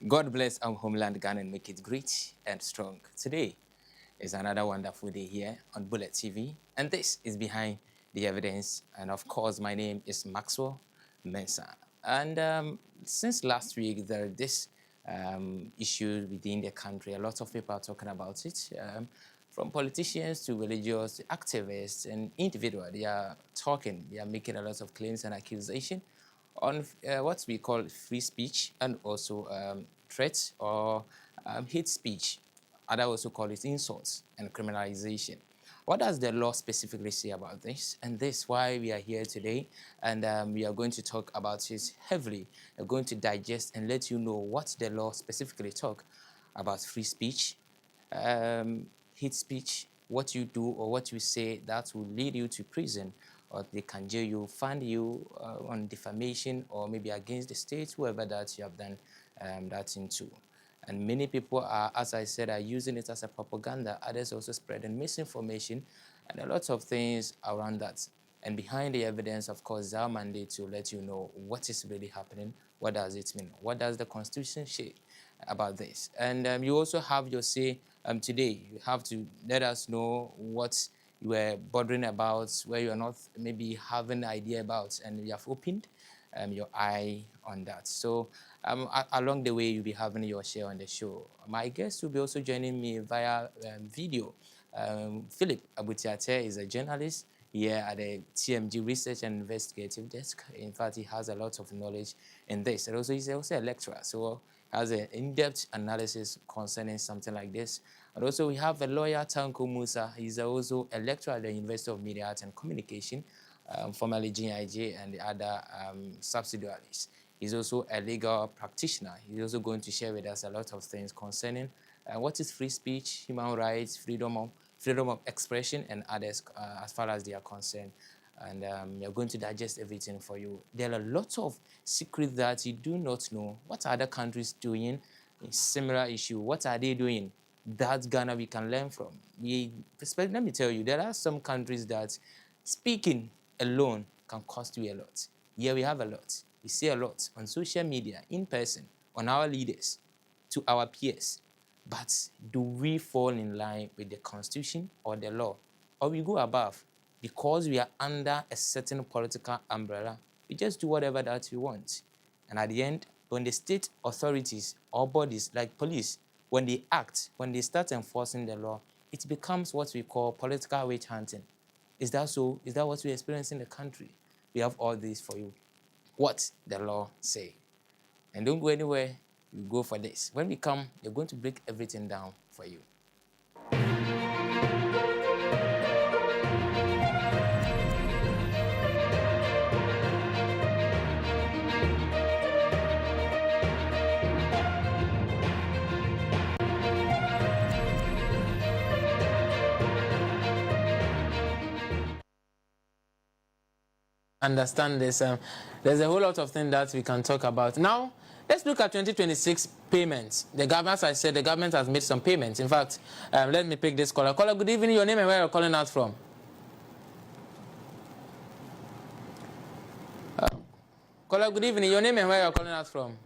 God bless our homeland Ghana and make it great and strong. Today is another wonderful day here on Bullet TV, and this is Behind the Evidence. And of course, my name is Maxwell Mensah. And since last week, there is this issue within the country. A lot of people are talking about it, from politicians to religious to activists and individuals. They are talking, they are making a lot of claims and accusations on what we call free speech and also threats or hate speech. Others also call it insults and criminalization. What does the law specifically say about this? And this is why we are here today, and we are going to talk about it heavily. We're going to digest and let you know what the law specifically talk about free speech, hate speech, what you do or what you say that will lead you to prison, or they can jail you, fine you on defamation or maybe against the state, whoever that you have done that into. And many people are, as I said, are using it as a propaganda. Others also spreading misinformation and a lot of things around that. And behind the evidence, of course, is our mandate to let you know what is really happening. What does it mean? What does the Constitution say about this? And you also have your say today. You have to let us know what you were bothering about, where you're not maybe having an idea about, and we have opened your eye on that. So along the way, you'll be having your share on the show. My guest will be also joining me via video. Philip Abutiate is a journalist here at the TMG Research and Investigative Desk. In fact, he has a lot of knowledge in this. And also, he's also a lecturer, so has an in-depth analysis concerning something like this. And also, we have a lawyer, Tanko Musa. He's also a lecturer at the University of Media Arts and Communication, formerly GIJ and the other subsidiaries. He's also a legal practitioner. He's also going to share with us a lot of things concerning what is free speech, human rights, freedom of expression, and others as far as they are concerned. And we are going to digest everything for you. There are a lot of secrets that you do not know. What are other countries doing in similar issue? What are they doing that Ghana we can learn from? Let me tell you, there are some countries that speaking alone can cost you a lot. Here we have a lot. We see a lot on social media, in person, on our leaders, to our peers. But do we fall in line with the Constitution or the law? Or we go above? Because we are under a certain political umbrella, we just do whatever that we want. And at the end, when the state authorities or bodies like police, when they act, when they start enforcing the law, it becomes what we call political witch hunting. Is that so? Is that what we experience in the country? We have all this for you. What the law say. And don't go anywhere, you go for this. When we come, we're going to break everything down for you. Understand this. There's a whole lot of things that we can talk about. Now, let's look at 2026 payments. The government, as I said, the government has made some payments. In fact, let me pick this caller. Caller, good evening. Your name and where you're calling out from? Caller, good evening. Your name and where you're calling out from?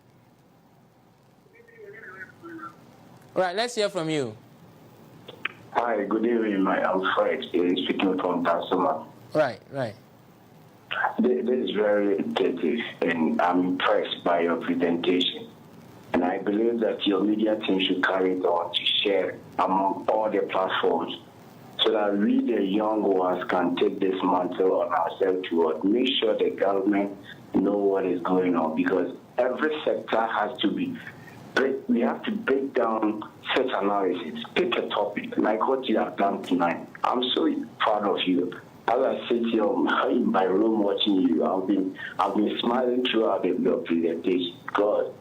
All right, let's hear from you. Hi, good evening. I'm Fred, speaking from Tassoma. Right. This is very educative, and I'm impressed by your presentation. And I believe that your media team should carry it on to share among all the platforms so that we, the young ones, can take this mantle on ourselves to make sure the government know what is going on, because every sector has to be, we have to break down such analysis, pick a topic, like what you have done tonight. I'm so proud of you. As I sit here in my room watching you, I've been smiling throughout your presentation. God,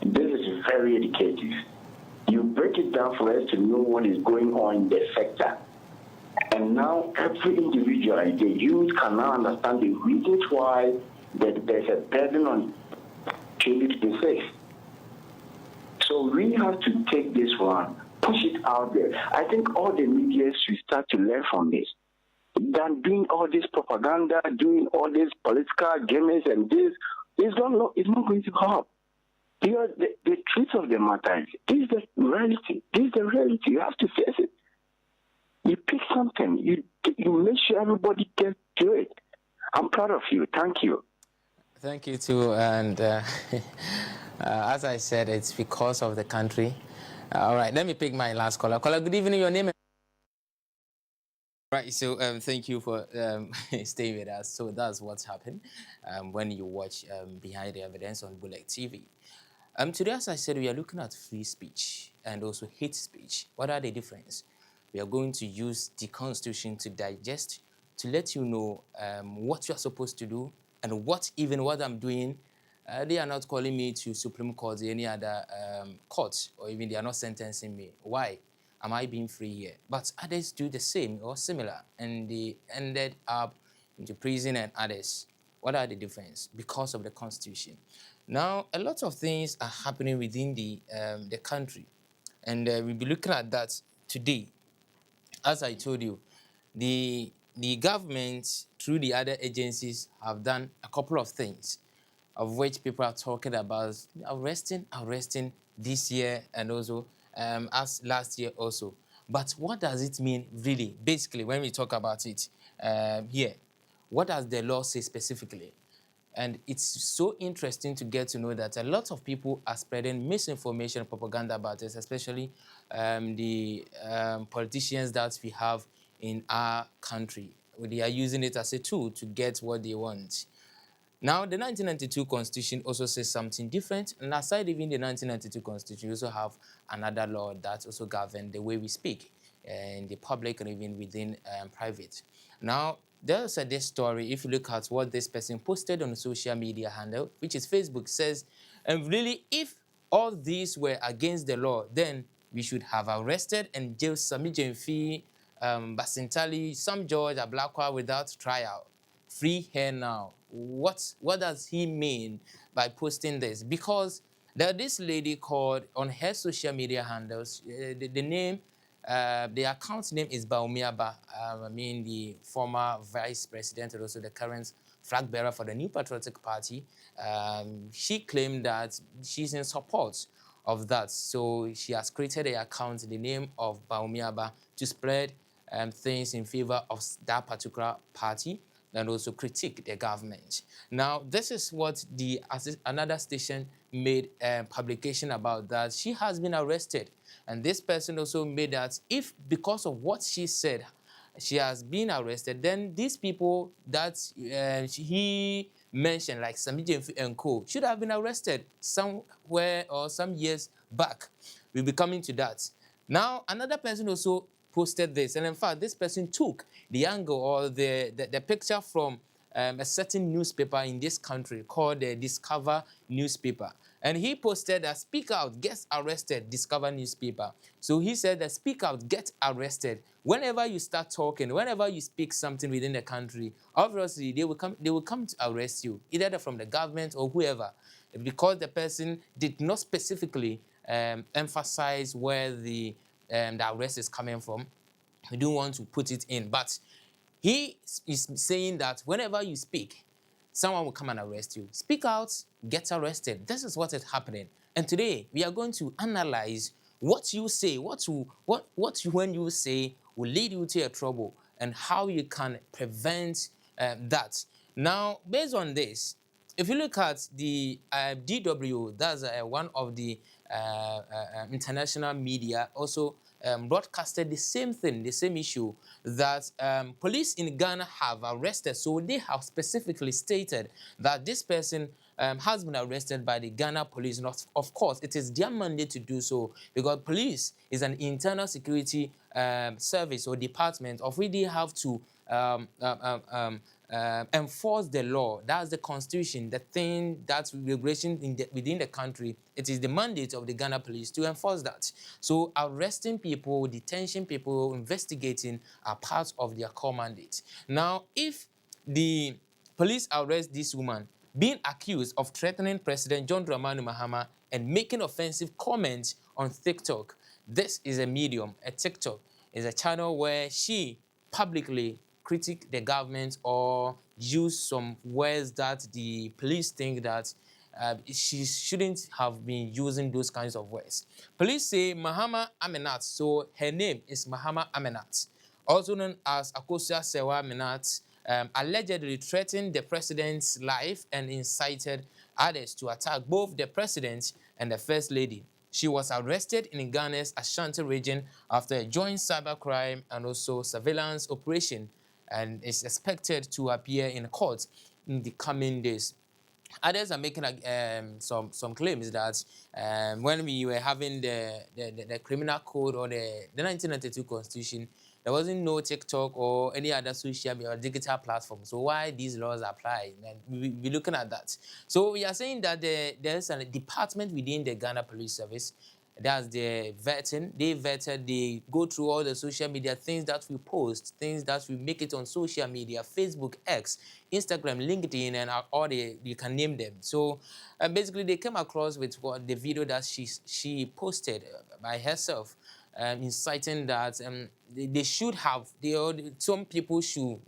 this is very educative. You break it down for us to know what is going on in the sector. And now every individual, the youth, can now understand the reasons why there's a burden on 2026. So we have to take this one, push it out there. I think all the media should start to learn from this. Than doing all this propaganda, doing all this political gimmicks and this, it's not going to help. Because the truth of the matter is, this is the reality. This is the reality. You have to face it. You pick something. You make sure everybody gets to it. I'm proud of you. Thank you. Thank you too. And as I said, it's because of the country. All right, let me pick my last caller. Caller, good evening. Your name? Right, so thank you for staying with us. So that's what's happened when you watch Behind the Evidence on Bullet TV. Today, as I said, we are looking at free speech and also hate speech. What are the difference? We are going to use the Constitution to digest, to let you know what you are supposed to do and what I'm doing. They are not calling me to Supreme Court or any other court, or even they are not sentencing me. Why? Am I being free here? But others do the same or similar, and they ended up into prison and others. What are the difference? Because of the Constitution. Now, a lot of things are happening within the country, and we'll be looking at that today. As I told you, the government, through the other agencies, have done a couple of things, of which people are talking about arresting this year and also as last year also. But what does it mean really, basically, when we talk about it here? What does the law say specifically? And it's so interesting to get to know that a lot of people are spreading misinformation and propaganda about this, especially the politicians that we have in our country. They are using it as a tool to get what they want. Now, the 1992 Constitution also says something different. And aside even the 1992 Constitution, we also have another law that also governs the way we speak in the public and even within private. Now, there's this story. If you look at what this person posted on a social media handle, which is Facebook, says, and really, if all these were against the law, then we should have arrested and jailed Sami Jemfi, Basintali, Sam George, Ablakwa without trial. Free her now. What does he mean by posting this? Because there's this lady called on her social media handles, the name, the account name is Baumiaba. I mean, the former vice president and also the current flag bearer for the New Patriotic Party. She claimed that she's in support of that. So she has created an account in the name of Baumiaba to spread things in favor of that particular party and also critique the government. Now, this is what another station made a publication about, that she has been arrested. And this person also made that if because of what she said, she has been arrested, then these people that he mentioned, like Sami Jemfi and co, should have been arrested somewhere or some years back. We'll be coming to that. Now, another person also posted this, and in fact, this person took the angle or the picture from a certain newspaper in this country called the Discover newspaper. And he posted that speak out, gets arrested, Discover newspaper. So he said that speak out, get arrested. Whenever you start talking, whenever you speak something within the country, obviously they will come to arrest you, either from the government or whoever, because the person did not specifically emphasize where the arrest is coming from. We don't want to put it in, but he is saying that whenever you speak, someone will come and arrest you. Speak out, get arrested. This is what is happening. And today we are going to analyze what you say, what when you say will lead you to a trouble, and how you can prevent that. Now, based on this, if you look at the DW, that's one of the international media, also broadcasted the same thing, the same issue, that police in Ghana have arrested. So they have specifically stated that this person has been arrested by the Ghana police. And of course, it is their mandate to do so, because police is an internal security service or department of which they have to enforce the law. That's the constitution, the thing that's regulation within the country. It is the mandate of the Ghana police to enforce that. So arresting people, detention people, investigating are part of their core mandate. Now, if the police arrest this woman, being accused of threatening President John Dramani Mahama and making offensive comments on TikTok. This is a medium, a TikTok is a channel where she publicly critique the government or use some words that the police think that she shouldn't have been using those kinds of words. Police say Mahama Amenat, so her name is Mahama Amenat, also known as Akosia Sewa Amenat, allegedly threatened the president's life and incited others to attack both the president and the first lady. She was arrested in Ghana's Ashanti region after a joint cybercrime and also surveillance operation, and is expected to appear in court in the coming days. Others are making some claims that when we were having the criminal code or the 1992 constitution, there wasn't no TikTok or any other social media or digital platform. So why these laws apply? And we're looking at that. So we are saying that there's a department within the Ghana Police Service. That's the vetting. They go through all the social media, things that we post, things that we make it on social media, Facebook, X, Instagram, LinkedIn, and all you can name them. So basically they came across with the video that she posted by herself, inciting that they should have, some people should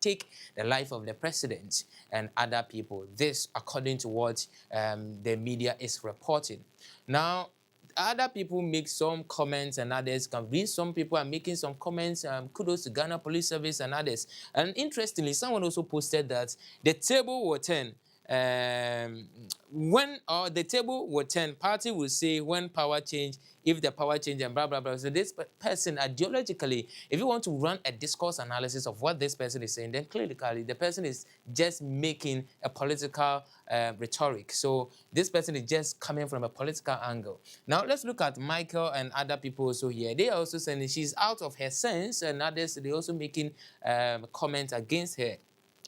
take the life of the president and other people. This according to what the media is reporting. Now, other people make some comments and others can read. Some people are making some comments. Kudos to Ghana Police Service and others. And interestingly, someone also posted that the table will turn. When the table will turn, party will say when power change, if the power change and blah, blah, blah. So this person, ideologically, if you want to run a discourse analysis of what this person is saying, then clearly the person is just making a political rhetoric. So this person is just coming from a political angle. Now let's look at Michael and other people also here. They are also saying she's out of her sense, and others, they're also making comments against her.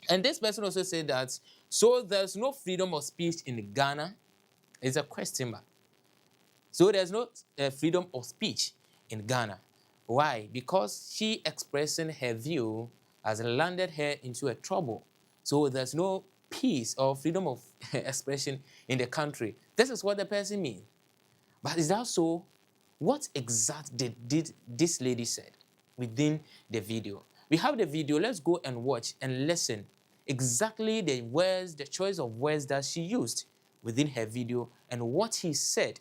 And this person also said that, so there's no freedom of speech in Ghana? It's a question mark. So there's no freedom of speech in Ghana. Why? Because she expressing her view has landed her into a trouble. So there's no peace or freedom of expression in the country. This is what the person means. But is that so? What exactly did this lady said within the video? We have the video. Let's go and watch and listen exactly the words, the choice of words that she used within her video and what he said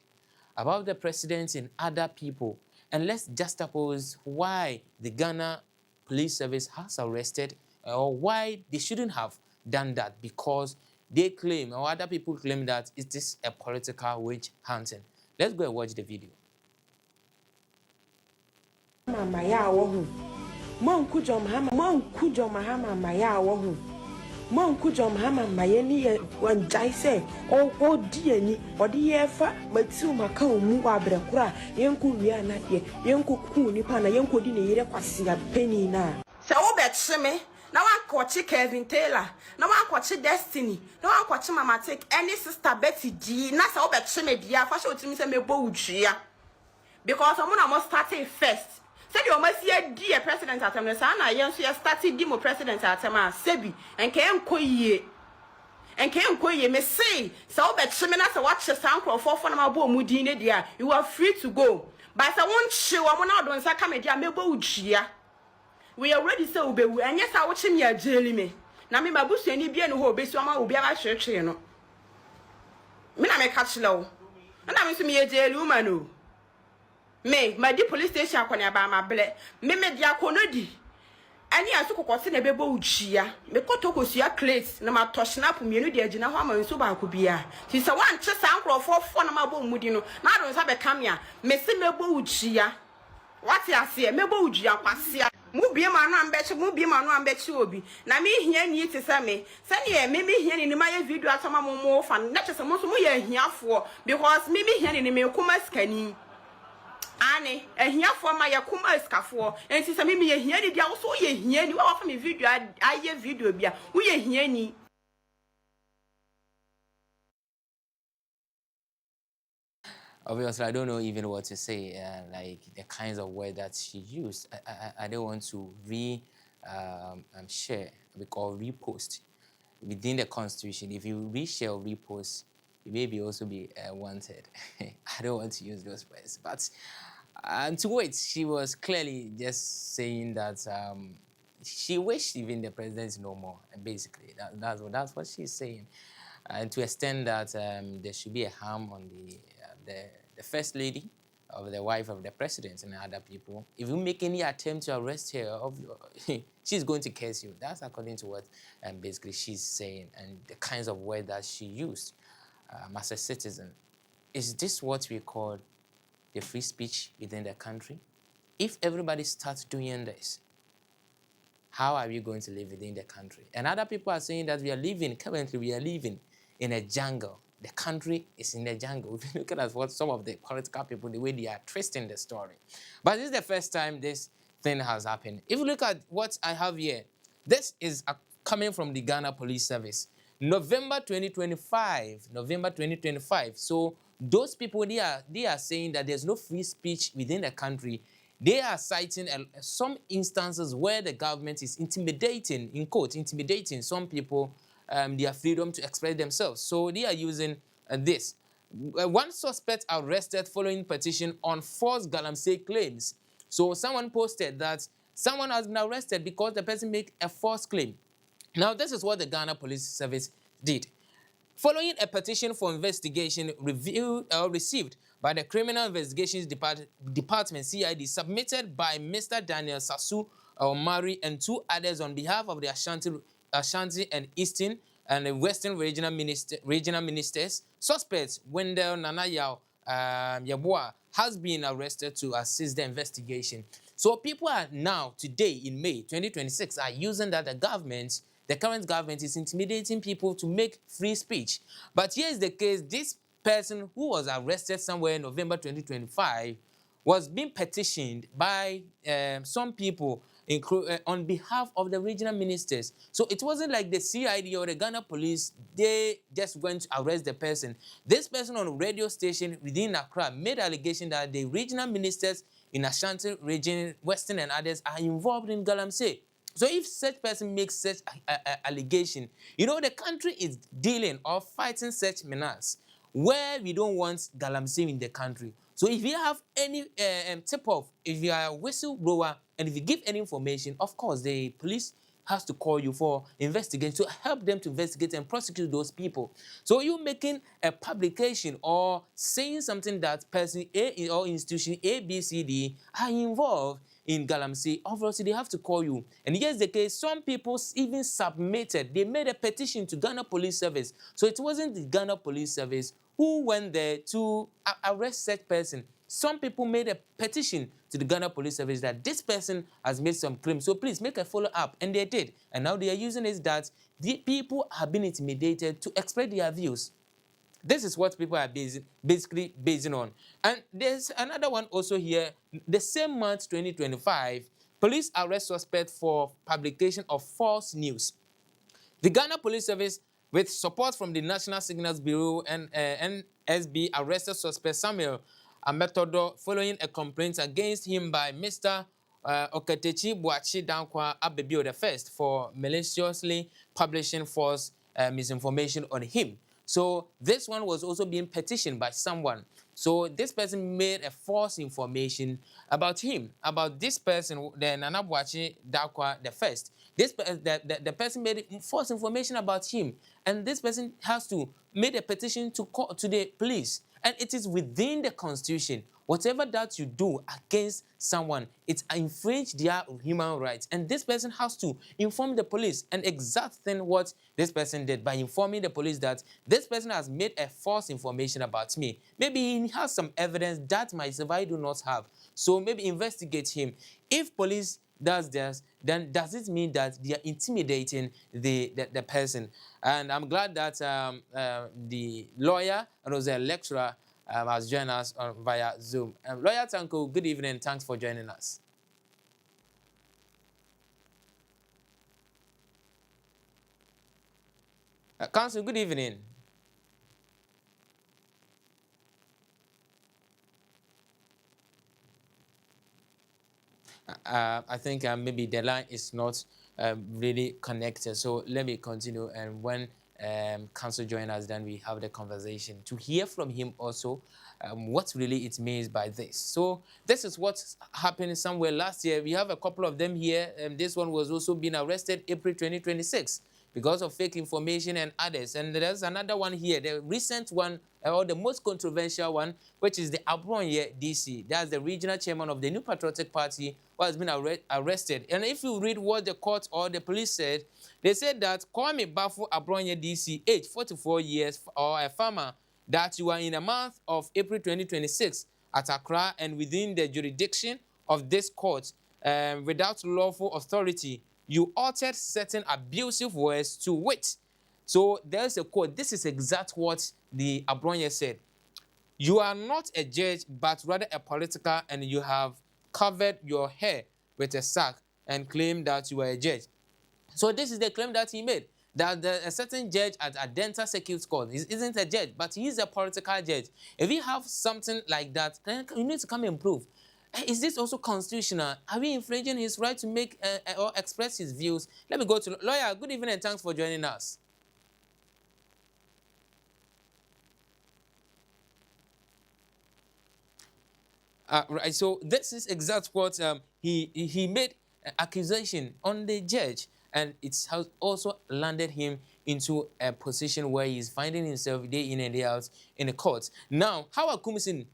about the president and other people. And let's juxtapose why the Ghana Police Service has arrested or why they shouldn't have done that, because they claim, or other people claim, that it is a political witch hunting. Let's go and watch the video. Monku John Hama Mayeni one Jaise or Diani or the Efa, but Sumaka Muabra, Yanku Riana, Yanku Kunipana, Yanku Dini, Quasia penny na. So bet Sheme, now I catch Kevin Taylor, now I catch Destiny, now I catch Mama take any sister Betty G, Nasa bet Sheme, dear, fashion to me, say me Bougia. Because I'm gonna start it first. Said you must hear dear president at them, Sana, yes, you started demo president at them, Sebi, and came Koye. And came Koye, may say, so bet Shemina, watch the sound for my boy Mudine, dear, you are free to go. But I won't show, I want out on Sakamedia, Mebo. We already so be, and yes, I watch him here, jelly me. Now, me, my bush, any bien who be so will be a church, you know. Me, I may catch low, and I'm to me a jail woman. Me, my dear police station, I can't buy my blood. Me, dear Conodi. And yes, you could send a baby chia. Me, Koto, see a class, no matter touch up me, no dear Gina Hammer, and so I could be a. She's a one chest uncle for one of my bone, Mudino. Now don't have a camia. Me, see me bouchia. What I say, me bougia, passia. Mubi man, bet you, Mubi man, bet you will be. Now me here need to say me. Send ye, maybe here in my video at some more fun. Not just a most here for, because maybe here in the Milkumas canny. Annie, and here for my Yakuma scaffold, and since I mean, here, they also ye here, you offer me video, I hear video, beer, we are here. Obviously, I don't know even what to say, like the kinds of words that she used. I don't want to share or repost within the constitution. If you reshare or repost, you maybe also be wanted. I don't want to use those words, but to wait, she was clearly just saying that she wished even the president no more, and basically that's what she's saying, and to extend that there should be a harm on the first lady, of the wife of the president and other people. If you make any attempt to arrest her, she's going to curse you. That's according to what basically she's saying and the kinds of words that she used as a citizen. Is this what we call the free speech within the country? If everybody starts doing this, how are we going to live within the country? And other people are saying that currently we are living in a jungle. The country is in a jungle. If you look at what some of the political people, the way they are twisting the story. But this is the first time this thing has happened. If you look at what I have here, this is coming from the Ghana Police Service. November 2025. November 2025. So those people, they are saying that there's no free speech within the country. They are citing some instances where the government is intimidating, in quote, intimidating some people, their freedom to express themselves. So they are using this. One suspect arrested following petition on false galamsey claims. So someone posted that someone has been arrested because the person made a false claim. Now, this is what the Ghana Police Service did. Following a petition for investigation received by the Criminal Investigations Department, CID, submitted by Mr. Daniel Sasu Omari and two others on behalf of the Ashanti and Eastern and Western regional ministers, suspects Wendell Nanayao Yabua has been arrested to assist the investigation. So people are now, today in May 2026, are using that the current government is intimidating people to make free speech. But here's the case. This person who was arrested somewhere in November 2025 was being petitioned by some people on behalf of the regional ministers. So it wasn't like the CID or the Ghana police, they just went to arrest the person. This person on a radio station within Accra made allegation that the regional ministers in Ashanti region, Western and others are involved in galamsey. So if such person makes such allegation, the country is dealing or fighting such menace where we don't want galamsey in the country. So if you have any tip-off, if you are a whistleblower, and if you give any information, of course, the police has to call you for investigation to help them to investigate and prosecute those people. So you making a publication or saying something that person A or institution A, B, C, D are involved in galamsey, obviously they have to call you. And here's the case, some people even they made a petition to Ghana Police Service. So it wasn't the Ghana Police Service who went there to arrest such person. Some people made a petition to the Ghana Police Service that this person has made some claims, so please make a follow-up, and they did. And now they are using it that the people have been intimidated to express their views. This is what people are basically basing on. And there's another one also here. The same month, 2025, police arrest suspect for publication of false news. The Ghana Police Service, with support from the National Signals Bureau and NSB, arrested suspect Samuel Ametodo following a complaint against him by Mr. Oketechi Buachi Dankwa Abebio I for maliciously publishing false misinformation on him. So this one was also being petitioned by someone. So this person made a false information about him, about this person, the Nana Buachi Dankwa I. The person made false information about him, and this person has to make a petition to the police. And it is within the constitution. Whatever that you do against someone, it infringes their human rights. And this person has to inform the police. And exact thing what this person did by informing the police that this person has made a false information about me. Maybe he has some evidence that myself I do not have. So maybe investigate him. If police does this, then does it mean that they are intimidating the person? And I'm glad that the lawyer and also a lecturer has joined us via Zoom. Lawyer Tanko, good evening. Thanks for joining us. Counsel, good evening. I think maybe the line is not really connected. So let me continue. And when Council join us, then we have the conversation to hear from him also what really it means by this. So this is what happened somewhere last year. We have a couple of them here. This one was also being arrested April 2026 because of fake information and others. And there's another one here, the recent one, or the most controversial one, which is the Abronye DC. That's the regional chairman of the New Patriotic Party who has been arrested. And if you read what the court or the police said, they said that Kwame Bafu Abronye DC, age 44 years, or a farmer, that you are in the month of April 2026 at Accra and within the jurisdiction of this court without lawful authority, you uttered certain abusive words to wit. So there's a quote. This is exact what the Abronye said. You are not a judge, but rather a political, and you have covered your hair with a sack and claimed that you are a judge. So this is the claim that he made, that a certain judge at Adenta Circuit Court isn't a judge, but he is a political judge. If you have something like that, then you need to come and prove. Is this also constitutional? Are we infringing his right to make or express his views? Let me go to lawyer. Good evening and thanks for joining us. Right, so this is exact what he made accusation on the judge, and it has also landed him into a position where he's finding himself day in and day out in the court. Now, Howard Kumsin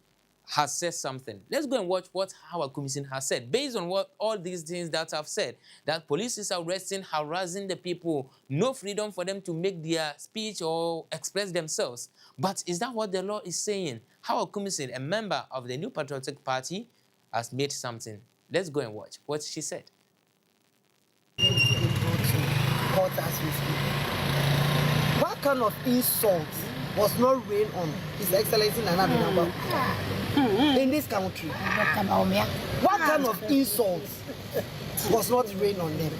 has said something. Let's go and watch what Howard Kumsin has said. Based on what all these things that I've said, that police is arresting, harassing the people, no freedom for them to make their speech or express themselves. But is that what the law is saying? Howard Kumsin, a member of the New Patriotic Party, has made something. Let's go and watch what she said. What kind of insult was not rained on His Excellency Nana Addo in this country? What kind of insult was not rained on them?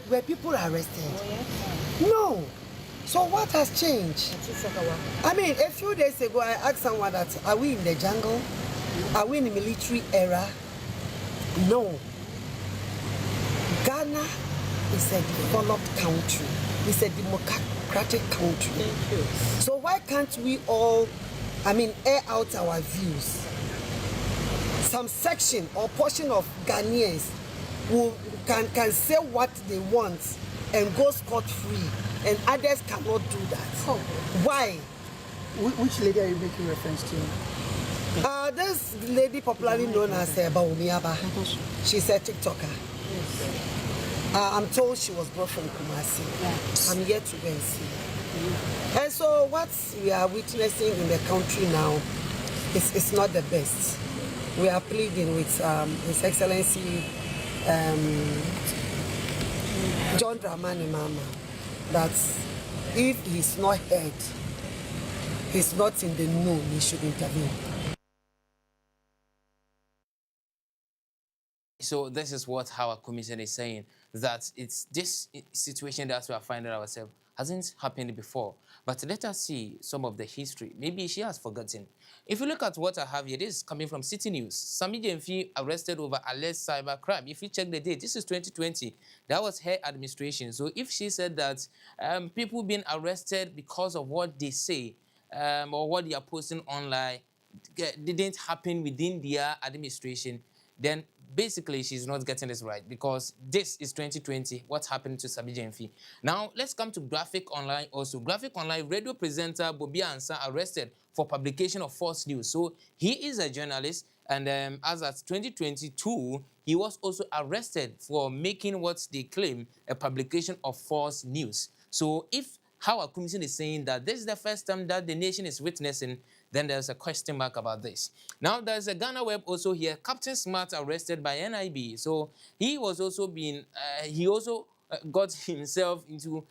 Were people arrested? No. So what has changed? I mean, a few days ago, I asked someone that, are we in the jungle? Are we in the military era? No. Ghana is a developed country. It's a democratic country. So why can't we all, air out our views? Some section or portion of Ghanaians can say what they want and go scot-free, and others cannot do that. Oh. Why? Which lady are you making reference to? This lady popularly known as Baumiaba. She's a TikToker. Yes. I'm told she was brought from Kumasi. Yes. I'm yet to go and see. And so what we are witnessing in the country now is not the best. We are pleading with His Excellency John Dramani Mama that if he's not heard, he's not in the know, he should intervene. So this is what our commission is saying, that it's this situation that we are finding ourselves hasn't happened before. But let us see some of the history. Maybe she has forgotten. If you look at what I have here, this is coming from City News. Sami Jemfi arrested over alleged cyber crime. If you check the date, this is 2020. That was her administration. So if she said that people being arrested because of what they say or what they are posting online didn't happen within their administration, then basically she's not getting this right, because this is 2020. What happened to Sami Jemfi? Now let's come to Graphic Online also. Graphic Online radio presenter Bobby Ansa arrested for publication of false news. So he is a journalist, and as at 2022 he was also arrested for making what they claim a publication of false news. So if Howard Kumsin is saying that this is the first time that the nation is witnessing, then there's a question mark about this. Now, there's a Ghana Web also here. Captain Smart arrested by NIB. So he was also being, got himself into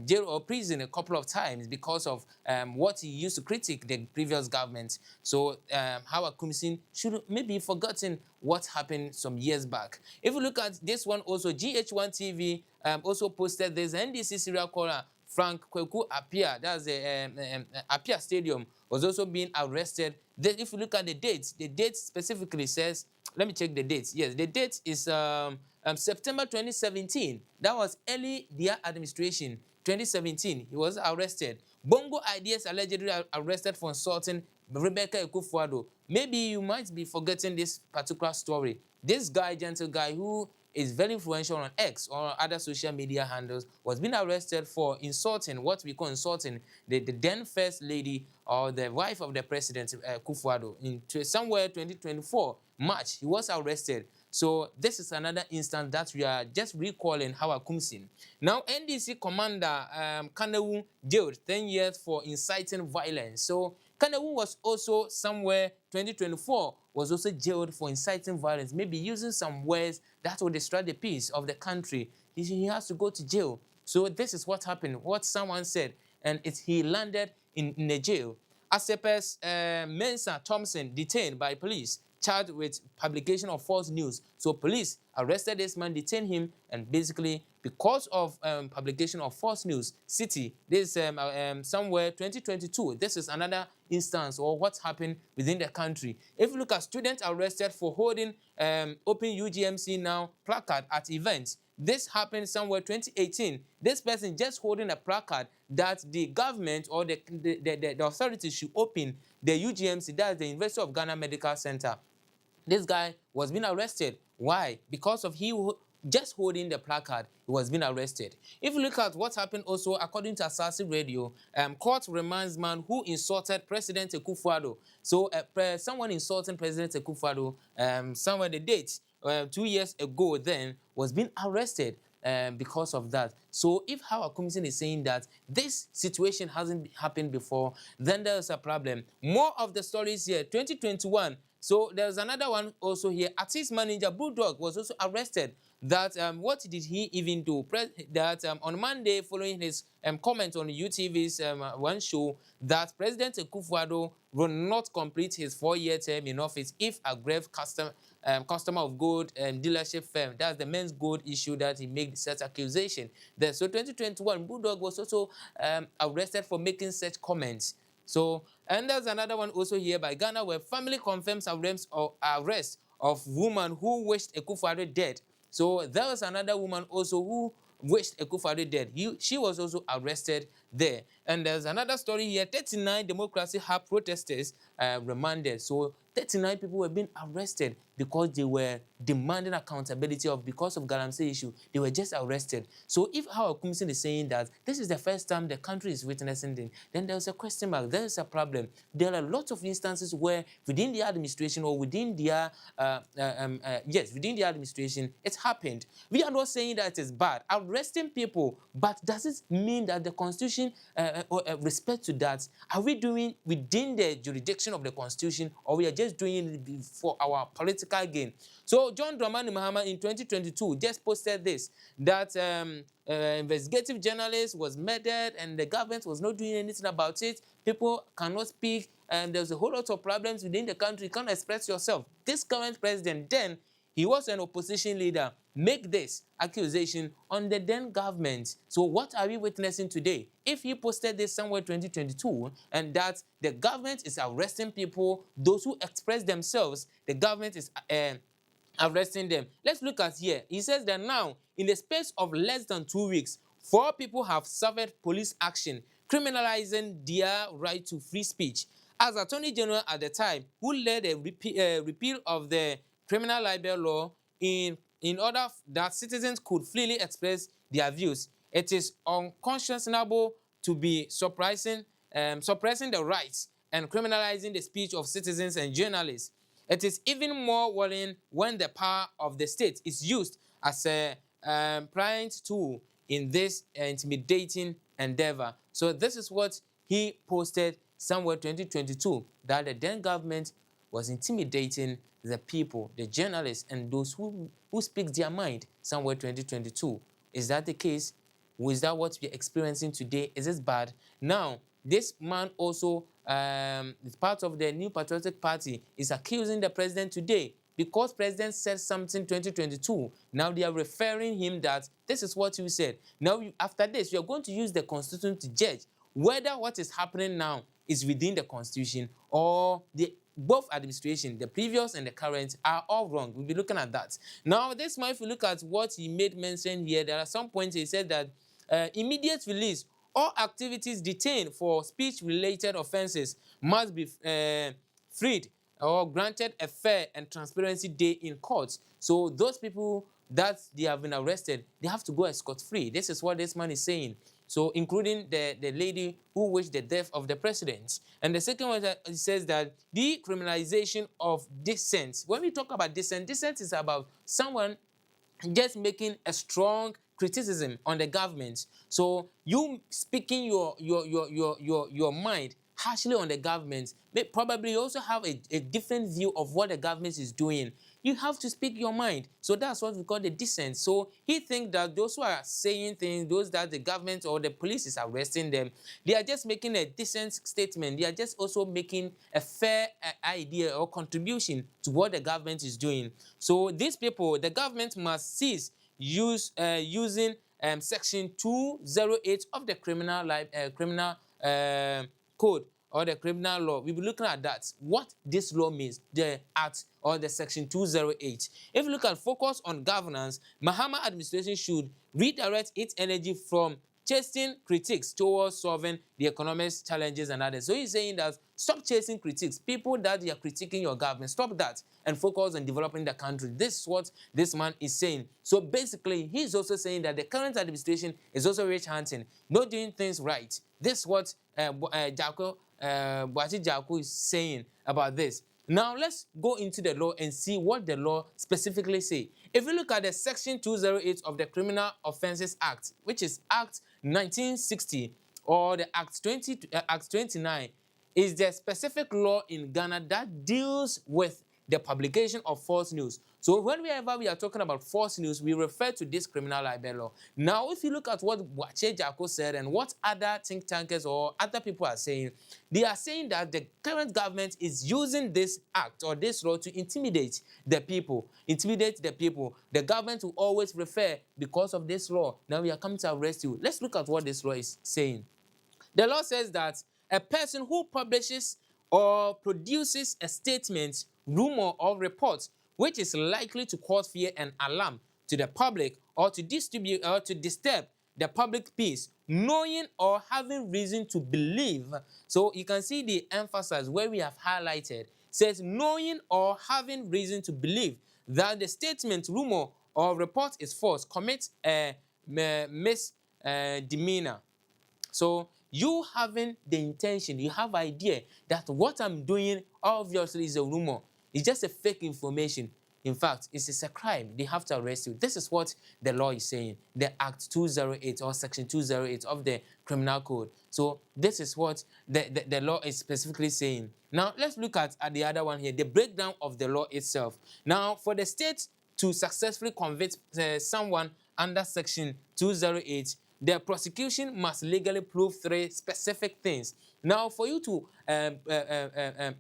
jail or prison a couple of times because of what he used to critique the previous government. So Howard Kumsin should maybe forgotten what happened some years back. If you look at this one also, GH1 TV also posted this NDC serial caller Frank Kweku Apia, that's the Apia Stadium, was also being arrested. Then if you look at the date specifically says let me check the dates. Yes, the date is September 2017. That was early their administration. 2017, he was arrested. Bongo Ideas allegedly arrested for insulting Rebecca Ekufuado. Maybe you might be forgetting this particular story. This guy, gentle guy, who is very influential on X or other social media handles, was being arrested for insulting, what we call insulting, the then first lady or the wife of the president, Kufuado. In somewhere 2024 March, he was arrested. So this is another instance that we are just recalling Hawa Kumsin. Now, NDC commander Kanewu jailed 10 years for inciting violence. So Kanewu was also somewhere 2024 was also jailed for inciting violence, maybe using some words that will distract the peace of the country. He has to go to jail. So this is what happened, what someone said, and he landed in the jail. Asepes Mensah Thompson detained by police, charged with publication of false news. So police arrested this man, detained him, and basically because of publication of false news, City, this somewhere 2022, this is another instance or what happened within the country. If you look at students arrested for holding Open UGMC Now placard at events, this happened somewhere 2018. This person just holding a placard that the government or the authorities should open the UGMC, that's the University of Ghana Medical Center. This guy was being arrested. Why? Because of he just holding the placard, he was being arrested. If you look at what happened also, according to Asasi Radio, court reminds man who insulted President Ekufuado. So someone insulting President Ekufuado, somewhere the date, 2 years ago then, was being arrested because of that. So if Hawa Kumsin is saying that this situation hasn't happened before, then there's a problem. More of the stories here, 2021. So there's another one also here. Artist manager Bulldog was also arrested. That what did he even do? On Monday, following his comment on UTV's one show, that President Ekufuado will not complete his 4-year term in office if a grave customer of gold dealership firm, that's the men's gold issue, that he made such accusation. So 2021, Bulldog was also arrested for making such comments. So, and there's another one also here by Ghana, where family confirms arrest of woman who wished Ekufuado dead. So there was another woman also who wished Ekufuado dead. She was also arrested there. And there's another story here. 39 Democracy Hub protesters remanded. So 39 people were being arrested because they were demanding accountability because of Galamsey issue. They were just arrested. So if Hawa Kumsin is saying that this is the first time the country is witnessing this, then there's a question mark. There is a problem. There are lots of instances where within the administration or within their within the administration, it's happened. We are not saying that it is bad, arresting people, but does it mean that the Constitution respect to that? Are we doing within the jurisdiction of the Constitution, or we are just doing it for our political gain? So John Dramani Mahama in 2022 just posted this, that investigative journalist was murdered and the government was not doing anything about it. People cannot speak, and there's a whole lot of problems within the country. You can't express yourself. This current president, then he was an opposition leader, make this accusation on the then government. So what are we witnessing today? If he posted this somewhere 2022, and that the government is arresting people, those who express themselves, the government is arresting them. Let's look at here. He says that now, in the space of less than 2 weeks, 4 people have suffered police action, criminalizing their right to free speech. As Attorney General at the time, who led a repeal of the criminal libel law in order that citizens could freely express their views, it is unconscionable to be suppressing the rights and criminalizing the speech of citizens and journalists. It is even more worrying when the power of the state is used as a pliant tool in this intimidating endeavor. So this is what he posted somewhere 2022, that the then government was intimidating the people, the journalists, and those who speak their mind somewhere 2022. Is that the case? Is that what we're experiencing today? Is this bad? Now, this man also, is part of the New Patriotic Party, is accusing the president today because president said something 2022. Now they are referring him that this is what you said. Now, after this, you are going to use the Constitution to judge whether what is happening now is within the constitution, or both administration, the previous and the current, are all wrong. We'll be looking at that. Now, this month, if you look at what he made mention here, there are some points he said that immediate release, all activities detained for speech-related offenses must be freed or granted a fair and transparency day in court. So those people that they have been arrested, they have to go scot-free. This is what this man is saying. So including the lady who wished the death of the president. And the second one that says that decriminalization of dissent. When we talk about dissent is about someone just making a strong criticism on the government. So you speaking your mind harshly on the government, but probably you also have a different view of what the government is doing. You have to speak your mind. So that's what we call the dissent. So he thinks that those who are saying things, those that the government or the police is arresting them, they are just making a dissent statement. They are just also making a fair idea or contribution to what the government is doing. So these people, the government must cease using section 208 of the criminal code or the criminal law. We'll be looking at that, what this law means, the act or the section 208. If you look at focus on governance, Mahama administration should redirect its energy from chasing critics towards solving the economic challenges and others. So he's saying that stop chasing critics, people that you are critiquing your government, stop that and focus on developing the country. This is what this man is saying. So basically, he's also saying that the current administration is also rich hunting, not doing things right. This is what Boachi Jaku is saying about this. Now let's go into the law and see what the law specifically say. If you look at the section 208 of the Criminal Offences Act, which is Act 1960 or the Act 29, is the specific law in Ghana that deals with the publication of false news. So whenever we are talking about false news, we refer to this criminal libel law. Now, if you look at what Boachi Jaku said and what other think tankers or other people are saying, they are saying that the current government is using this act or this law to intimidate the people. The government will always refer because of this law. Now we are coming to arrest you. Let's look at what this law is saying. The law says that a person who publishes or produces a statement, rumor, or report which is likely to cause fear and alarm to the public or to distribute or to disturb the public peace, knowing or having reason to believe. So you can see the emphasis where we have highlighted says knowing or having reason to believe that the statement, rumor, or report is false, commits a misdemeanor. So you having the intention, you have idea that what I'm doing obviously is a rumor. It's just a fake information. In fact, it's a crime. They have to arrest you. This is what the law is saying. The Act 208 or Section 208 of the Criminal Code. So this is what the law is specifically saying. Now, let's look at the other one here, the breakdown of the law itself. Now, for the state to successfully convict someone under Section 208, the prosecution must legally prove 3 specific things. Now, for you to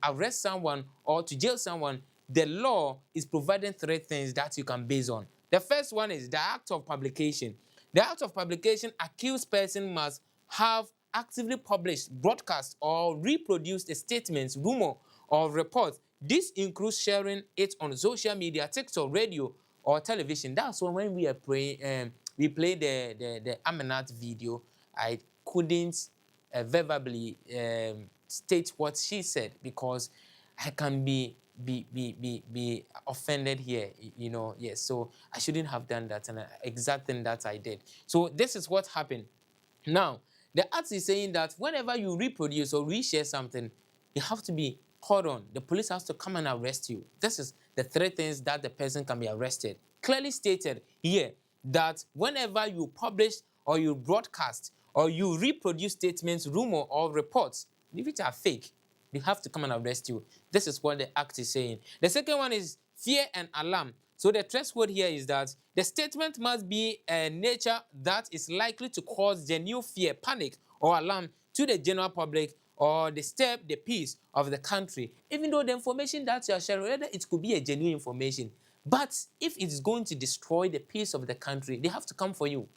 arrest someone or to jail someone, the law is providing 3 things that you can base on. The first one is the act of publication. The act of publication, accused person must have actively published, broadcast, or reproduced a statement, rumor, or report. This includes sharing it on social media, TikTok, radio, or television. That's when we are praying. We played the Amanat video. I couldn't verbally state what she said because I can be offended here, you know. Yes, so I shouldn't have done that, and exact thing that I did. So this is what happened. Now, the act is saying that whenever you reproduce or reshare something, you have to be called on. The police has to come and arrest you. This is the 3 things that the person can be arrested. Clearly stated here that whenever you publish or you broadcast or you reproduce statements, rumor, or reports, if it are fake, they have to come and arrest you. This is what the act is saying. The second one is fear and alarm. So the threshold here is that the statement must be a nature that is likely to cause genuine fear, panic, or alarm to the general public or disturb the peace of the country. Even though the information that you are sharing, whether it could be a genuine information, but if it's going to destroy the peace of the country, they have to come for you.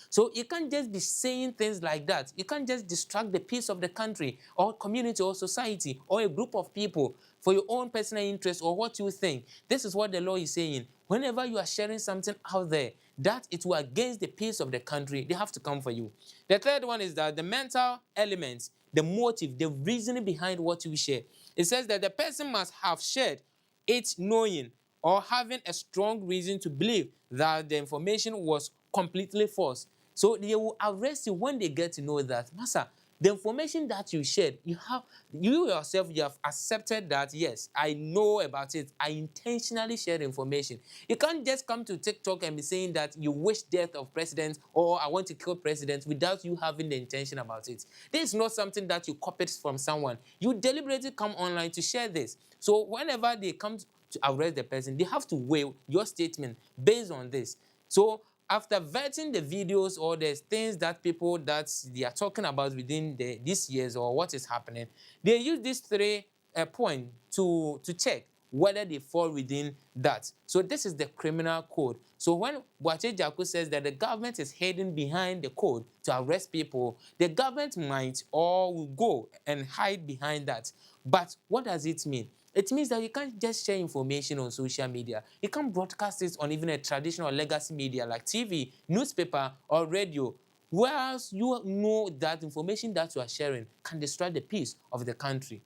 So you can't just be saying things like that. You can't just distract the peace of the country or community or society or a group of people for your own personal interest or what you think. This is what the law is saying. Whenever you are sharing something out there that it will against the peace of the country, they have to come for you. The third one is that the mental elements, the motive, the reasoning behind what you share. It says that the person must have shared it knowing or having a strong reason to believe that the information was completely false. So they will arrest you when they get to know that, Master, the information that you shared, you yourself, you have accepted that, yes, I know about it. I intentionally shared information. You can't just come to TikTok and be saying that you wish death of president or I want to kill president without you having the intention about it. This is not something that you copied from someone. You deliberately come online to share this. So whenever they come to arrest the person, they have to weigh your statement based on this. So after vetting the videos or the things that people that they are talking about within these years or what is happening, they use these three points to check whether they fall within that. So this is the criminal code. So when Boache Jaku says that the government is hiding behind the code to arrest people, the government might or will go and hide behind that. But what does it mean? It means that you can't just share information on social media. You can't broadcast it on even a traditional legacy media like TV, newspaper, or radio. Whereas you know that information that you are sharing can destroy the peace of the country.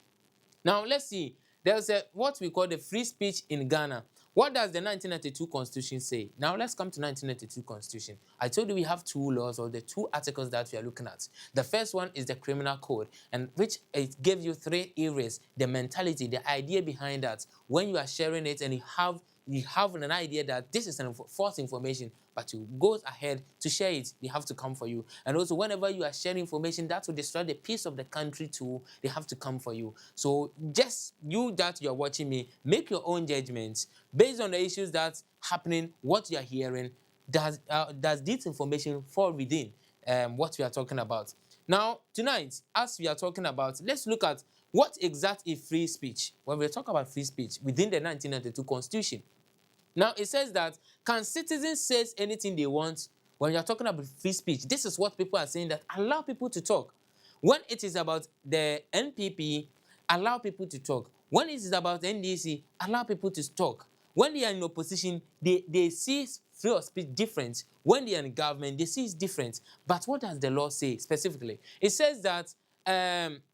Now, let's see. There's what we call the free speech in Ghana. What does the 1992 Constitution say? Now, let's come to 1992 Constitution. I told you we have two laws or the two articles that we are looking at. The first one is the Criminal Code, and which it gives you three areas, the mentality, the idea behind that. When you are sharing it and you have an idea that this is false information, but you go ahead to share it, they have to come for you. And also, whenever you are sharing information that will destroy the peace of the country too, they have to come for you. So just you that you're watching me, make your own judgments based on the issues that's happening, what you're hearing. Does this information fall within what we are talking about? Now, tonight, as we are talking about, let's look at what exactly is free speech. When we talk about free speech within the 1992 Constitution, now, it says that, can citizens say anything they want? When you're talking about free speech, this is what people are saying, that allow people to talk. When it is about the NPP, allow people to talk. When it is about the NDC, allow people to talk. When they are in opposition, they see free of speech different. When they are in government, they see it's different. But what does the law say specifically? It says that,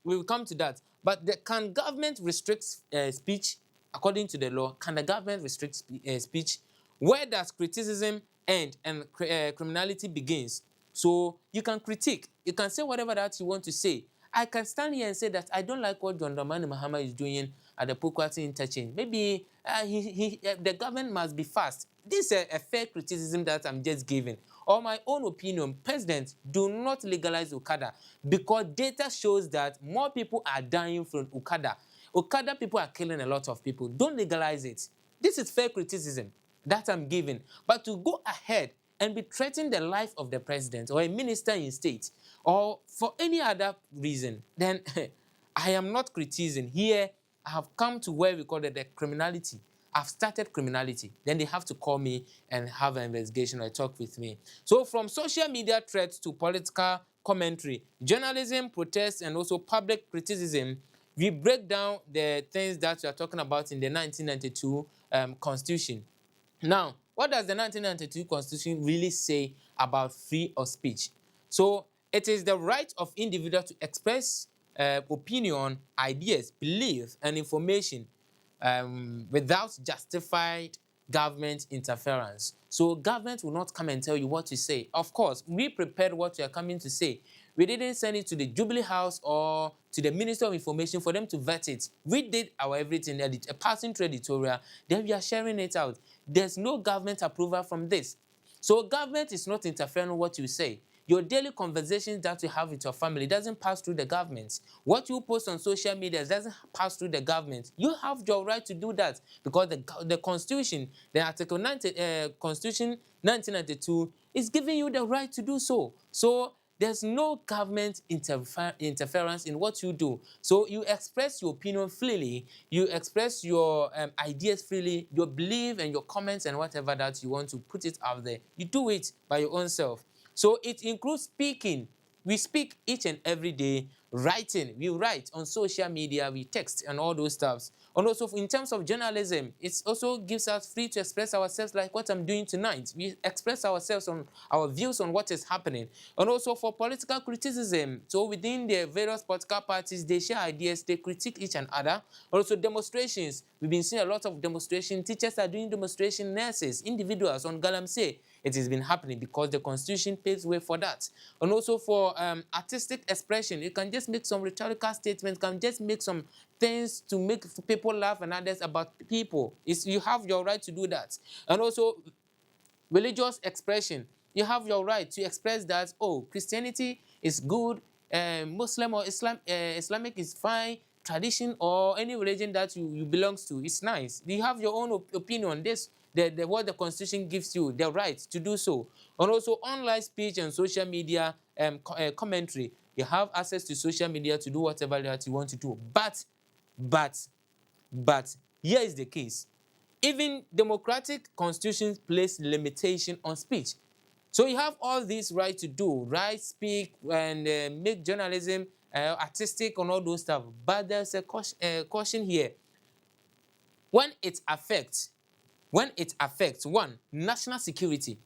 we will come to that, but can government restrict speech? According to the law, can the government restrict speech? Where does criticism end and criminality begins? So you can critique. You can say whatever that you want to say. I can stand here and say that I don't like what John Dramani Mahama is doing at the Pokwati interchange. Maybe the government must be fast. This is a fair criticism that I'm just giving. Or my own opinion, President, do not legalize Okada, because data shows that more people are dying from Okada. Okada people are killing a lot of people. Don't legalize it. This is fair criticism that I'm giving. But to go ahead and be threatening the life of the president or a minister in state or for any other reason, then I am not criticizing. Here, I have come to where we call it the criminality. I've started criminality. Then they have to call me and have an investigation or talk with me. So from social media threats to political commentary, journalism, protests, and also public criticism, we break down the things that we are talking about in the 1992 Constitution. Now, what does the 1992 Constitution really say about free of speech? So, it is the right of individual to express opinion, ideas, belief, and information without justified government interference. So government will not come and tell you what to say. Of course, we prepared what we are coming to say. We didn't send it to the Jubilee House or to the Minister of Information for them to vet it. We did our everything, a passing through editorial, then we are sharing it out. There's no government approval from this. So government is not interfering in what you say. Your daily conversations that you have with your family doesn't pass through the government. What you post on social media doesn't pass through the government. You have your right to do that because the Constitution, the Article 90, Constitution 1992, is giving you the right to do so. So there's no government interference in what you do. So you express your opinion freely, you express your ideas freely, your belief and your comments and whatever that you want to put it out there. You do it by your own self. So it includes speaking. We speak each and every day. Writing, we write on social media, we text and all those stuffs. And also in terms of journalism, it also gives us free to express ourselves like what I'm doing tonight. We express ourselves on our views on what is happening. And also for political criticism, so within the various political parties, they share ideas, they critique each and other. Also demonstrations, we've been seeing a lot of demonstration. Teachers are doing demonstration, nurses, individuals on Galamsey. It has been happening because the constitution paves way for that. And also for artistic expression, you can just make some rhetorical statements, can just make some things to make people laugh and others about people. You have your right to do that. And also religious expression, you have your right to express that, oh, Christianity is good, Muslim or Islamic is fine, tradition or any religion that you belongs to is nice. You have your own opinion. This what the constitution gives you the right to do so. And also online speech and social media commentary, you have access to social media to do whatever that you want to do. But here is the case. Even democratic constitutions place limitation on speech. So you have all these right to do, write, speak, and make journalism artistic and all those stuff. But there's a caution here. When it affects, one, national security,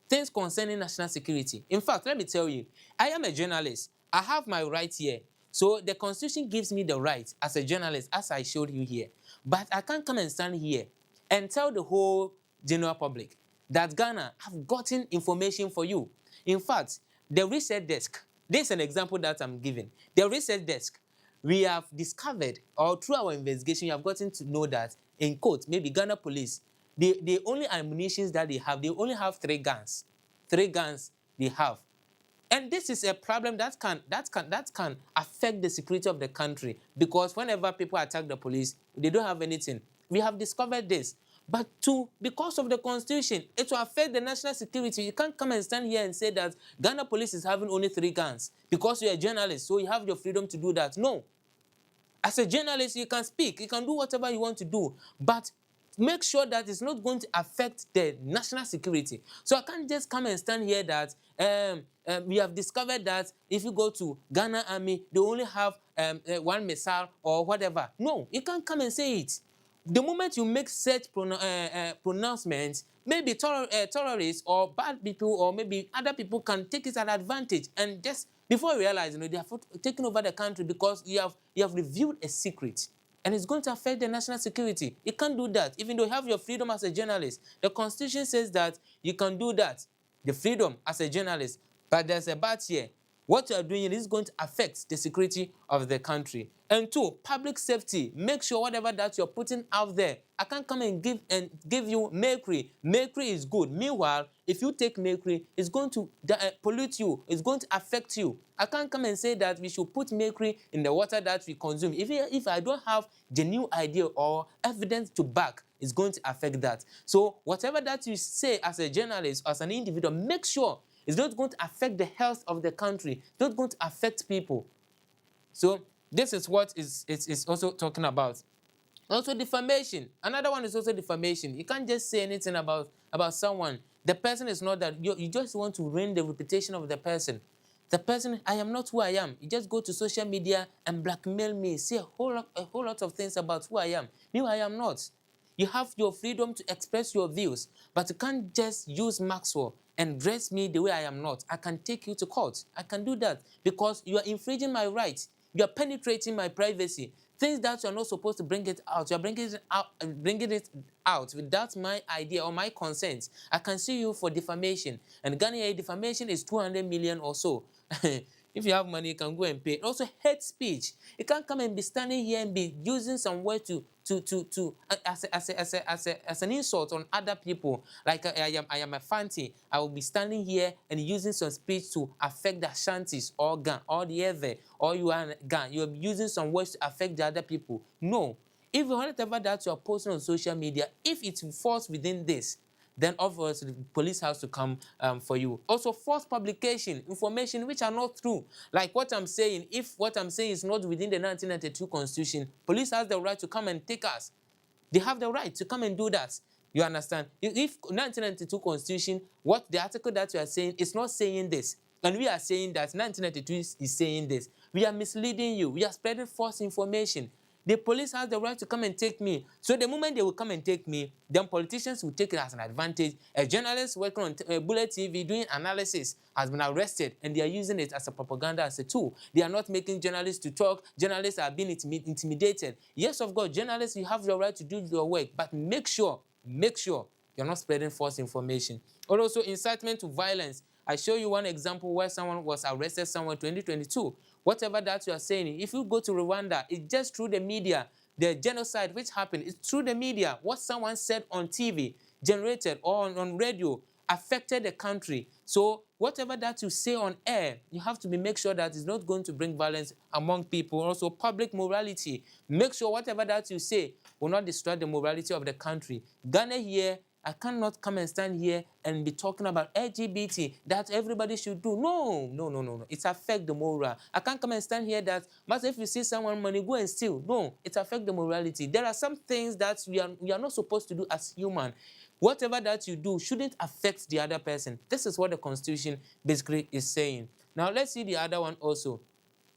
things concerning national security. In fact, let me tell you, I am a journalist. I have my right here. So the constitution gives me the right as a journalist, as I showed you here. But I can't come and stand here and tell the whole general public that Ghana have gotten information for you. In fact, the research desk, this is an example that I'm giving. The research desk, we have discovered, or through our investigation, we have gotten to know that, in quote, maybe Ghana police, the only ammunitions that they only have 3 guns. 3 guns they have. And this is a problem that can affect the security of the country, because whenever people attack the police, they don't have anything. We have discovered this. But because of the constitution, it will affect the national security. You can't come and stand here and say that Ghana police is having only 3 guns because you're a journalist, so you have your freedom to do that. No. As a journalist, you can speak, you can do whatever you want to do, but make sure that it's not going to affect the national security. So I can't just come and stand here that we have discovered that if you go to Ghana Army, they only have 1 missile or whatever. No, you can't come and say it. The moment you make such pronouncements, maybe terrorists or bad people or maybe other people can take it as an advantage, and just before you realize, they have taken over the country because you have revealed a secret, and it's going to affect the national security. You can't do that, even though you have your freedom as a journalist. The constitution says that you can do that, the freedom as a journalist, but there's a but here. What you are doing is going to affect the security of the country. And 2, public safety. Make sure whatever that you're putting out there, I can't come and give you mercury. Mercury is good. Meanwhile, if you take mercury, it's going to pollute you. It's going to affect you. I can't come and say that we should put mercury in the water that we consume. If I don't have genuine idea or evidence to back, it's going to affect that. So whatever that you say as a journalist, as an individual, make sure it's not going to affect the health of the country. It's not going to affect people. So this is what is also talking about. Also defamation. Another one is also defamation. You can't just say anything about someone. The person is not that. You just want to ruin the reputation of the person. The person, I am not who I am. You just go to social media and blackmail me, say a whole lot of things about who I am. Me, I am not. You have your freedom to express your views, but you can't just use Maxwell and dress me the way I am not. I can take you to court. I can do that because you are infringing my rights. You are penetrating my privacy. Things that you are not supposed to bring it out. You are bringing it out without my idea or my consent. I can sue you for defamation. And Ghana defamation is 200 million or so. If you have money, you can go and pay. Also, hate speech. You can't come and be standing here and be using some word as an insult on other people. Like I am a Fanti. I will be standing here and using some speech to affect the Ashantis or Gan or the other, or you are Gan. You are using some words to affect the other people. No. If whatever that you are posting on social media, if it falls within this, then obviously the police has to come for you. Also, false publication, information which are not true. Like what I'm saying, if what I'm saying is not within the 1992 Constitution, police has the right to come and take us. They have the right to come and do that. You understand? If 1992 Constitution, what the article that you are saying is not saying this, and we are saying that 1992 is saying this, we are misleading you. We are spreading false information. The police has the right to come and take me. So the moment they will come and take me, then politicians will take it as an advantage. A journalist working on Bullet TV doing analysis has been arrested, and they are using it as a propaganda, as a tool. They are not making journalists to talk. Journalists are being intimidated. Yes, of course, journalists, you have the right to do your work, but make sure you're not spreading false information. Or also incitement to violence. I show you one example where someone was arrested somewhere in 2022. Whatever that you are saying, if you go to Rwanda, it's just through the media. The genocide which happened, it's through the media. What someone said on TV, generated, or on radio, affected the country. So whatever that you say on air, you have to make sure that it's not going to bring violence among people. Also, public morality. Make sure whatever that you say will not destroy the morality of the country. Ghana here, I cannot come and stand here and be talking about LGBT, that everybody should do. No. It affects the moral. I can't come and stand here that, but if you see someone money, go and steal. No, it affects the morality. There are some things that we are not supposed to do as human. Whatever that you do shouldn't affect the other person. This is what the Constitution basically is saying. Now, let's see the other one also.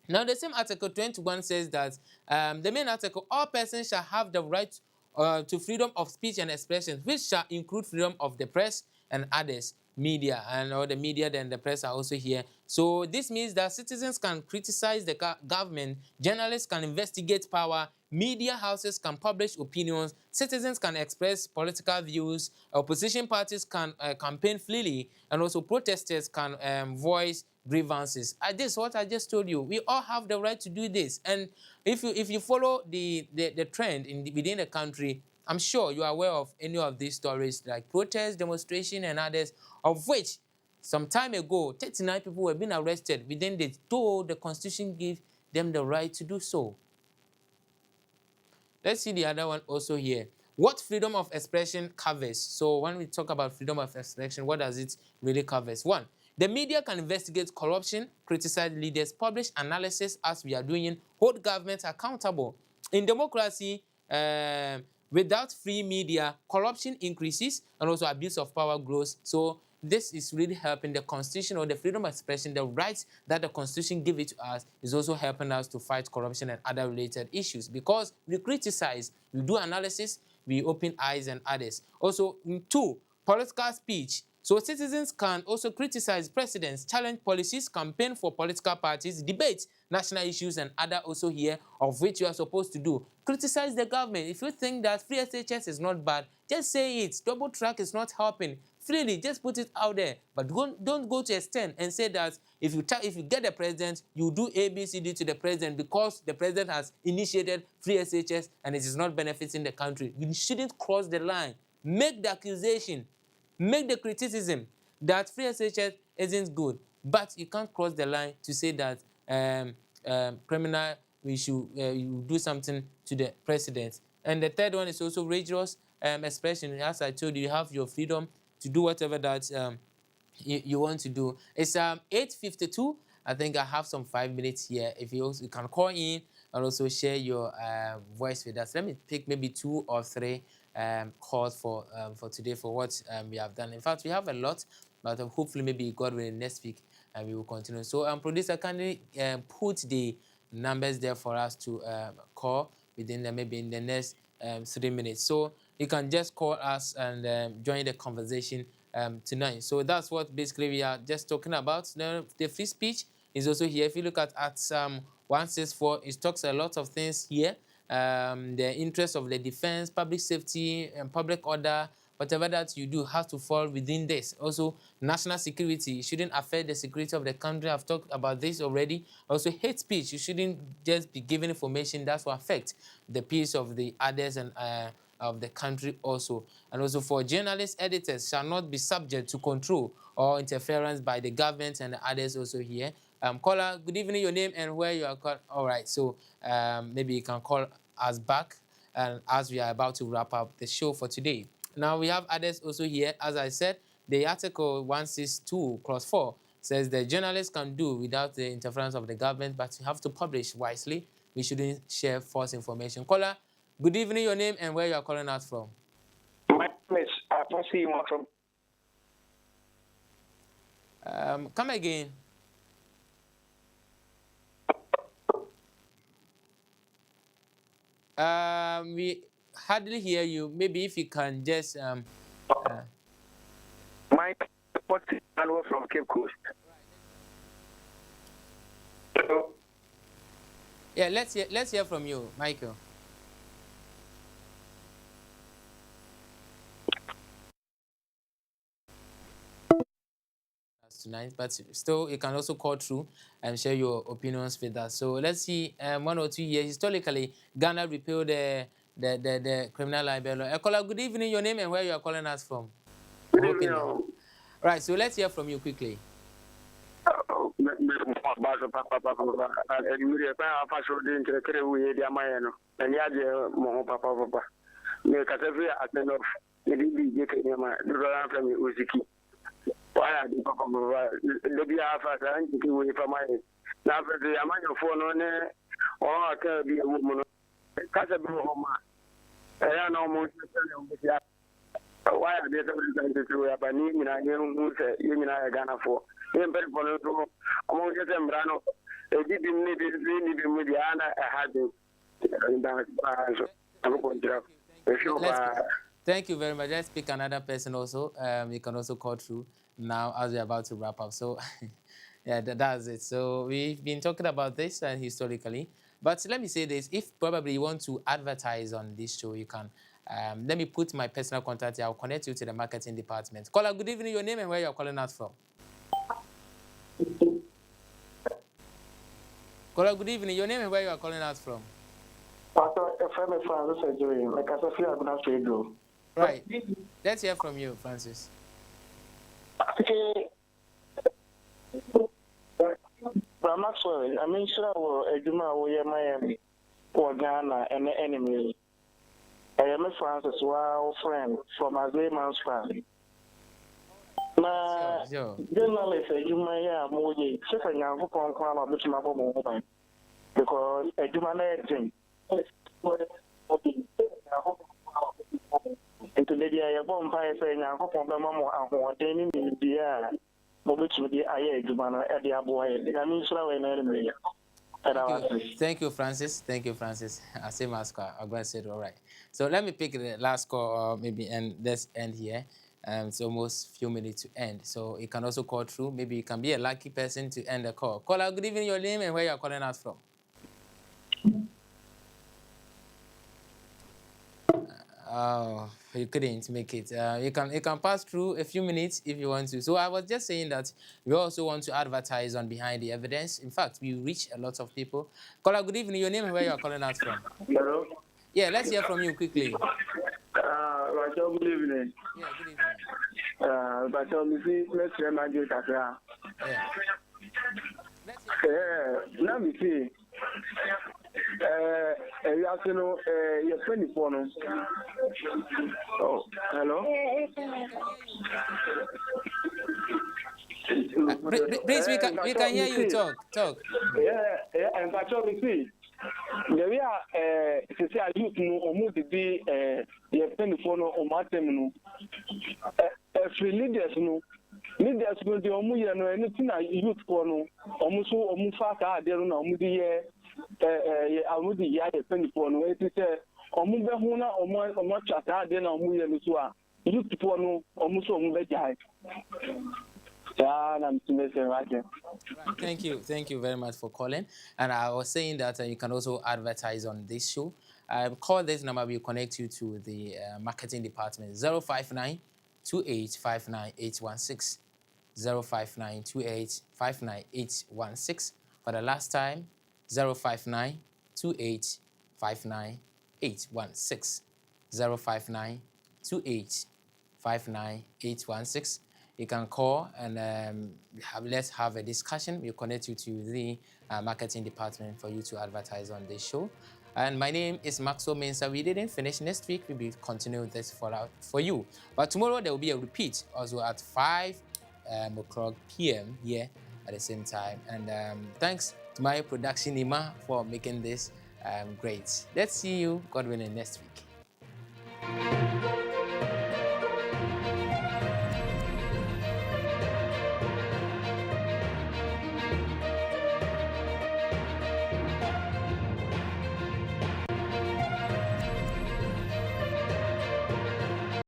Now, the same Article 21 says that the main article, all persons shall have the right to freedom of speech and expression, which shall include freedom of the press and others, media, and all the media and the press are also here. So this means that citizens can criticize the government, journalists can investigate power, media houses can publish opinions, citizens can express political views, opposition parties can campaign freely, and also protesters can voice grievances. This is what I just told you. We all have the right to do this. And if you follow the trend within the country, I'm sure you are aware of any of these stories like protest, demonstration, and others, of which some time ago, 39 people were being arrested within the Constitution gave them the right to do so. Let's see the other one also here. What freedom of expression covers. So when we talk about freedom of expression, what does it really cover? One, the media can investigate corruption, criticize leaders, publish analysis as we are doing, hold governments accountable. In democracy, without free media, corruption increases and also abuse of power grows. So this is really helping the Constitution, or the freedom of expression, the rights that the Constitution gives it to us, is also helping us to fight corruption and other related issues, because we criticize, we do analysis, we open eyes and others. Also, two, political speech. So citizens can also criticize presidents, challenge policies, campaign for political parties, debate national issues and other also here, of which you are supposed to do. Criticize the government. If you think that free SHS is not bad, just say it. Double track is not helping. Freely, just put it out there. But don't go to extent and say that if you get the president, you do A, B, C, D to the president because the president has initiated free SHS and it is not benefiting the country. You shouldn't cross the line. Make the accusation. Make the criticism that free SHS isn't good, but you can't cross the line to say that criminal, we should you do something to the president. And the third one is also rigorous expression. As I told you, you have your freedom to do whatever that you want to do. It's 8:52. I think I have some 5 minutes here. If you can call in and also share your voice with us. Let me pick maybe 2 or 3 calls for today for what we have done. In fact, we have a lot, but hopefully maybe God will next week and we will continue. So producer, kindly put the numbers there for us to call within maybe in the next 3 minutes. So you can just call us and join the conversation tonight. So that's what basically we are just talking about. The free speech is also here. If you look at 164, it talks a lot of things here. The interest of the defense, public safety, and public order, whatever that you do has to fall within this. Also, national security, it shouldn't affect the security of the country. I've talked about this already. Also, hate speech, you shouldn't just be giving information that will affect the peace of the others and of the country also. And also for journalists, editors shall not be subject to control or interference by the government and the others also here. Caller, good evening, your name and where you are called. All right, so maybe you can call us back and as we are about to wrap up the show for today. Now we have others also here. As I said, the article 162(4) says the journalists can do without the interference of the government, but you have to publish wisely. We shouldn't share false information. Caller, good evening, your name and where you are calling us from. My name Miss, I must see one from. Come again. We hardly hear you. Maybe if you can just Mike, what's from Cape Coast? Hello? yeah, let's hear from you, Michael. Tonight, but still you can also call through and share your opinions with us. So let's see, 1 or 2 years historically, Ghana repealed the criminal libel law. Ekola, good evening. Your name and where you are calling us from? Good evening. Right. So let's hear from you quickly. Why the papa the be afa and you we from my now for the amount phone on or can be a woman casa be home I know more why are they going to a bani in a young you mean I Ghana for him very for among them brano they didn't need it with the Anna I had Thank you very much. Let's pick another person also. You can also call through now as we're about to wrap up. So, yeah, that's it. So we've been talking about this historically. But let me say this. If probably you want to advertise on this show, you can. Let me put my personal contact here. I'll connect you to the marketing department. Caller, good evening. Your name and where you're calling us from. Caller, good evening. Your name and where you are calling us from. Right. Let's hear from you, Francis. Maxwell, I mean, sure, a Juma, we are Miami or Ghana and the enemy. I am a Francis, wow, friend from a layman's family. Na journalist, you may have more second young upon crown of which my woman because a Juma thing. Into the day of bonfire saying, I hope on the mamma and what they need in the air. Which would be a Jumana at the Aboy. I mean, slow and enemy. Thank you, Francis. Thank you, Francis. I say Masca. I'm going to say it all right. So let me pick the last call, maybe, and let's end here. It's almost a few minutes to end. So you can also call through. Maybe you can be a lucky person to end the call. Caller, good evening, your name and where you're calling us from. Oh, you couldn't make it. You can pass through a few minutes if you want to. So I was just saying that we also want to advertise on Behind the Evidence. In fact, we reach a lot of people. Caller, good evening. Your name and where you are calling us from. Hello. Yeah, let's hear from you quickly. Rachel, good evening. Yeah, good evening. Rachel, you see, let's remind you that. Yeah. Let me see. You have to know your 24. Oh, hello. Please, we can hear you talk. Yeah, and that's all we see. We are to say I used to move the your 24 on my terminal. Free leaders no. Leaders will do anything I use for no. Almost fast there no I would be a 24 no. It is Omubehuna or much at that then Omuya use for no almost Omubejai. Thank you very much for calling. And I was saying that you can also advertise on this show. Call this number, we'll connect you to the marketing department. 059 2859 816. 059 2859 816. For the last time, 059 2859 816. 059 2859 816. You can call and let's have a discussion. We'll connect you to the marketing department for you to advertise on this show. And my name is Maxwell Mensah. We didn't finish. Next week, we will continue this for you. But tomorrow, there will be a repeat also at 5 o'clock p.m. here at the same time. And thanks to my production, Ima, for making this great. Let's see you, God willing, next week.